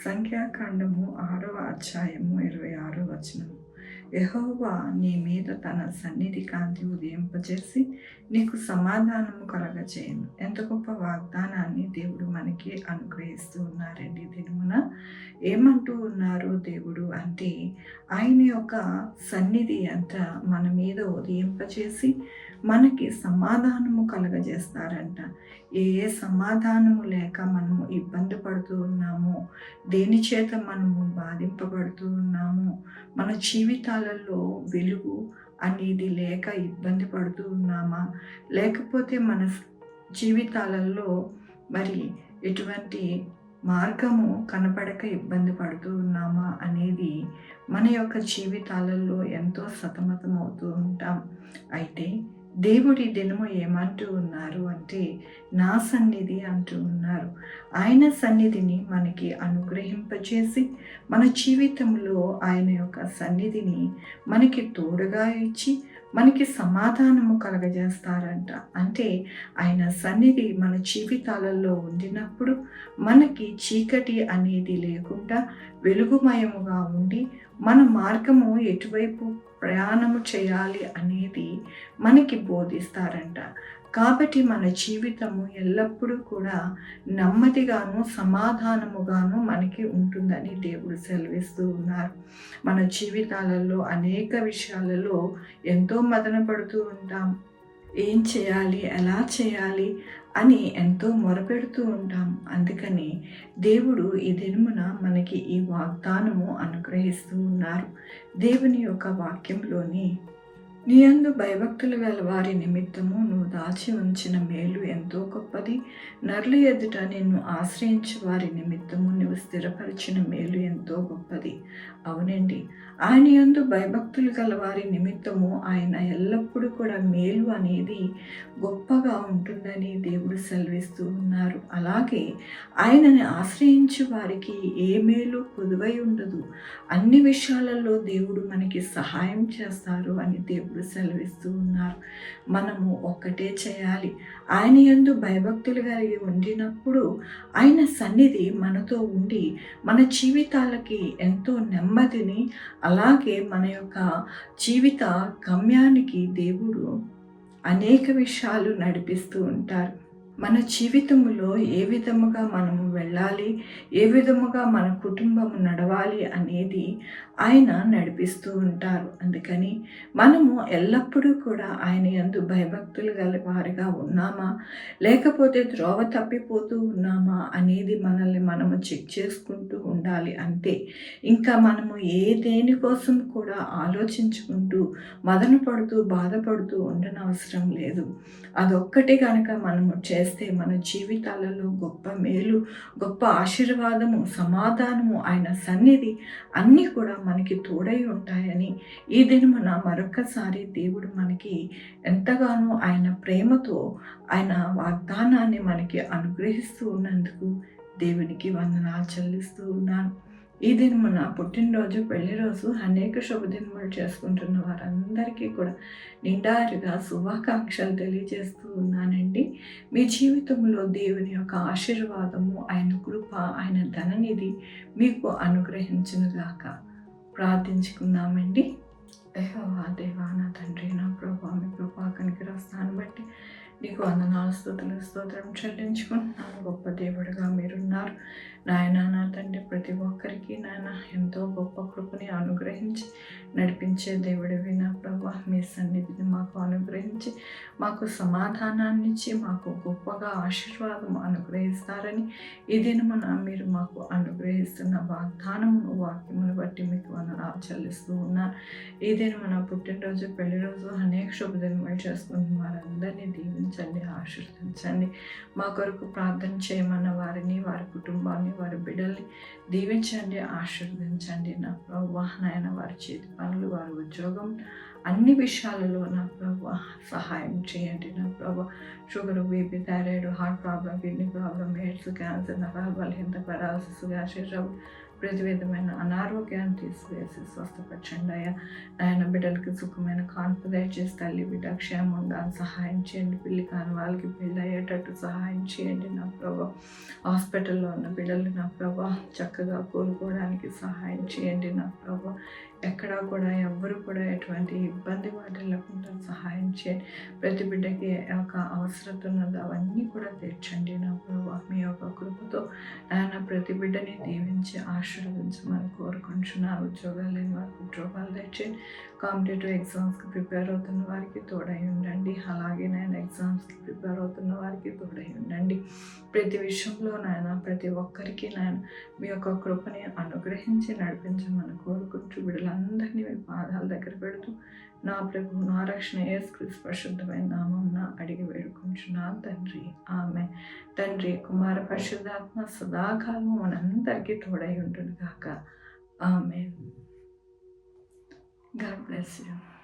సంఖ్యాకాండము 6వ అధ్యాయము 26వ వచనము. యెహోవా నీ మీద తన సన్నిధి కాంతి ఉదయింపజేసి నీకు సమాధానము కలగజేయను. ఎంత గొప్ప వాగ్దానాన్ని దేవుడు మనకి అనుగ్రహిస్తూ ఉన్నారండి. దినమున ఏమంటూ ఉన్నారు దేవుడు అంటే, ఆయన యొక్క సన్నిధి అంట మన మీద ఉదయింపజేసి మనకి సమాధానము కలగజేస్తారంట. ఏ సమాధానము లేక మనము ఇబ్బంది పడుతూ ఉన్నామో, దేని చేత మనము బాధింపబడుతూ ఉన్నామో, మన జీవితాలలో వెలుగు అనేది లేక ఇబ్బంది పడుతూ ఉన్నామా, లేకపోతే మన జీవితాలలో మరి ఎటువంటి మార్గము కనపడక ఇబ్బంది పడుతూ ఉన్నామా అనేది మన యొక్క జీవితాలలో ఎంతో సతమతం అవుతూ ఉంటాం. అయితే దేవుడి దినము ఏమంటూ ఉన్నారు అంటే, నా సన్నిధి అంటూ ఉన్నారు. ఆయన సన్నిధిని మనకి అనుగ్రహింపచేసి మన జీవితంలో ఆయన యొక్క సన్నిధిని మనకి తోడుగా ఇచ్చి మనకి సమాధానము కలగజేస్తారంట. అంటే ఆయన సన్నిధి మన జీవితాలలో ఉండినప్పుడు మనకి చీకటి అనేది లేకుండా వెలుగుమయముగా ఉండి మన మార్గము ఎటువైపు ప్రయాణము చేయాలి అనేది మనకి బోధిస్తారంట. కాబట్టి మన జీవితము ఎల్లప్పుడూ కూడా నెమ్మదిగాను సమాధానముగాను మనకి ఉంటుందని దేవుడు సెలవిస్తూ ఉన్నారు. మన జీవితాలలో అనేక విషయాలలో ఎంతో మదన పడుతూ ఉంటాం. ఏం చేయాలి, ఎలా చేయాలి అని ఎంతో మొరపెడుతూ ఉంటాం. అందుకని దేవుడు ఈ దినమున మనకి ఈ వాగ్దానము అనుగ్రహిస్తూ ఉన్నారు. దేవుని యొక్క వాక్యంలోని, నీ యందు భయభక్తులు గల వారి నిమిత్తము నువ్వు దాచి ఉంచిన మేలు ఎంతో గొప్పది. నరుల ఎదుట నిన్ను ఆశ్రయించు వారి నిమిత్తము నువ్వు స్థిరపరిచిన మేలు ఎంతో గొప్పది. అవునండి, ఆయన యందు భయభక్తులు గల వారి నిమిత్తము ఆయన ఎల్లప్పుడూ కూడా మేలు అనేది గొప్పగా ఉంటుందని దేవుడు సెలవిస్తూ ఉన్నారు. అలాగే ఆయనని ఆశ్రయించు వారికి ఏ మేలు కొదువై ఉండదు. అన్ని విషయాలలో దేవుడు మనకి సహాయం చేస్తారు అని దేవుడు సెలవిస్తూ ఉన్నారు. మనము ఒక్కటే చేయాలి, ఆయన యందు భయభక్తులు కలిగి ఉండినప్పుడు ఆయన సన్నిధి మనతో ఉండి మన జీవితాలకి ఎంతో నెమ్మదిని, అలాగే మన యొక్క జీవిత గమ్యానికి దేవుడు అనేక విషయాలు నడిపిస్తూ ఉంటారు. మన జీవితంలో ఏ విధముగా మనము వెళ్ళాలి, ఏ విధముగా మన కుటుంబం నడవాలి అనేది ఆయన నడిపిస్తూ ఉంటారు. అందుకని మనము ఎల్లప్పుడూ కూడా ఆయన యందు భయభక్తులు గల వారిగా ఉన్నామా, లేకపోతే త్రోవ తప్పిపోతూ ఉన్నామా అనేది మనల్ని మనము చెక్ చేసుకుంటూ ఉండాలి. అంతే. ఇంకా మనము దేనికోసం కూడా ఆలోచించుకుంటూ మదన పడుతూ బాధపడుతూ ఉండనవసరం లేదు. అదొక్కటి కనుక మనము చేస్తే మన జీవితాలలో గొప్ప మేలు, గొప్ప ఆశీర్వాదము, సమాధానము, ఆయన సన్నిధి అన్నీ కూడా మనకి తోడై ఉంటాయని ఈ దినమున మరొకసారి దేవుడు మనకి ఎంతగానో ఆయన ప్రేమతో ఆయన వాగ్దానాన్ని మనకి అనుగ్రహిస్తూ ఉన్నందుకు దేవునికి వందనాలు చెల్లిస్తూ ఉన్నాను. ఈ దినమున పుట్టినరోజు, పెళ్లి రోజు, అనేక శుభదినములు చేసుకుంటున్న వారందరికీ కూడా నిండారుగా శుభాకాంక్షలు తెలియజేస్తూ ఉన్నానండి. మీ జీవితంలో దేవుని యొక్క ఆశీర్వాదము, ఆయన కృప, ఆయన ధననిధి మీకు అనుగ్రహించునుగాక. ప్రార్థించుకుందామండి. యెహోవా దేవా, నా తండ్రి, నా ప్రభా, మీ కృపా కనికరస్తాను బట్టి నీకు వందనాలు, స్తోత్రం చెల్లించుకుంటున్నాను. గొప్ప దేవుడిగా మీరున్నారు నాయన. నా తండ్రి, ప్రతి ఒక్కరికి నాయన ఎంతో గొప్ప కృపని అనుగ్రహించి నడిపించే దేవుడివి నా ప్రభా. మీ సన్నిధిని మాకు అనుగ్రహించి మాకు సమాధానాన్ని ఇచ్చి మాకు గొప్పగా ఆశీర్వాదం అనుగ్రహిస్తారని ఈ దినమున మీరు మాకు అనుగ్రహిస్తున్న వాగ్దానమును, వాక్యమును బట్టి మీకు వందనాలు చెల్లిస్తూ ఉన్నారు. ఈ దినమున పుట్టినరోజు, పెళ్లి రోజు, అనేక శుభదినములు చేసుకుంటున్న వారందరినీ దీవించండి, ఆశీర్వదించండి. మా కొరకు ప్రార్థన చేయమన్న వారిని, వారి కుటుంబాన్ని, వారి బిడ్డల్ని దీవించండి, ఆశీర్వదించండి నా ప్రభువా. నాయన వారి చేతి పనులు, వారి ఉద్యోగం, అన్ని విషయాలలో నా ప్రభువా సహాయం చేయండి నా ప్రభువా. Sugar, BP, thyroid, heart problem, kidney problem, AIDS, cancer, నరాల బలహీనత, పెరాలసిస్, గ్యాస్ట్రిక్ ట్రబుల్, ప్రతి విధమైన అనారోగ్యాన్ని తీసివేసి స్వస్థపరచండి అయ్యా. ఆయన బిడ్డలకి సుఖమైన కాన్పు దయచేసి తల్లి బిడ్డ క్షేమం ఉండాలని సహాయం చేయండి. పెళ్లి కాని వాళ్ళకి పెళ్ళి అయ్యేటట్టు సహాయం చేయండి నా ప్రభా. హాస్పిటల్లో ఉన్న బిడ్డలు నా ప్రభా చక్కగా కోలుకోవడానికి సహాయం చేయండి నా ప్రభా. ఎక్కడా కూడా ఎవ్వరు కూడా ఎటువంటి ఇబ్బంది లేకుండా సహాయం చేయండి. ప్రతి బిడ్డకి ఒక అవసరత ఉన్నది అవన్నీ కూడా తీర్చండి నా ప్రభా. మీ యొక్క కృపతో ఆయన ప్రతి బిడ్డని దీవించి ఆశీర్వదించమని కోరుకుంటున్నాను. ఉద్యోగాలు లేని వారికి ఉద్యోగాలు తెచ్చేయండి. కాంపిటేటివ్ ఎగ్జామ్స్కి ప్రిపేర్ అవుతున్న వారికి తోడై ఉండండి. అలాగే నేను ఎగ్జామ్స్కి ప్రిపేర్ అవుతున్న వారికి తోడై ఉండండి. ప్రతి విషయంలో నాయన ప్రతి ఒక్కరికి నాయన మీ యొక్క కృపని అనుగ్రహించి నడిపించమని కోరుకుంటూ బిడ్డలందరినీ మీ పాదాల దగ్గర పెడుతూ నా ప్రభు నా రక్షణ యేసుక్రీస్తు పరిశుద్ధమైన నామమున అడిగి వేడుకుంటున్నాను తండ్రి. ఆమె తండ్రి కుమార పరిశుద్ధాత్మ సదాకాలము మనందరికీ తోడై ఉంటుంది కాక. ఆమె. God bless you.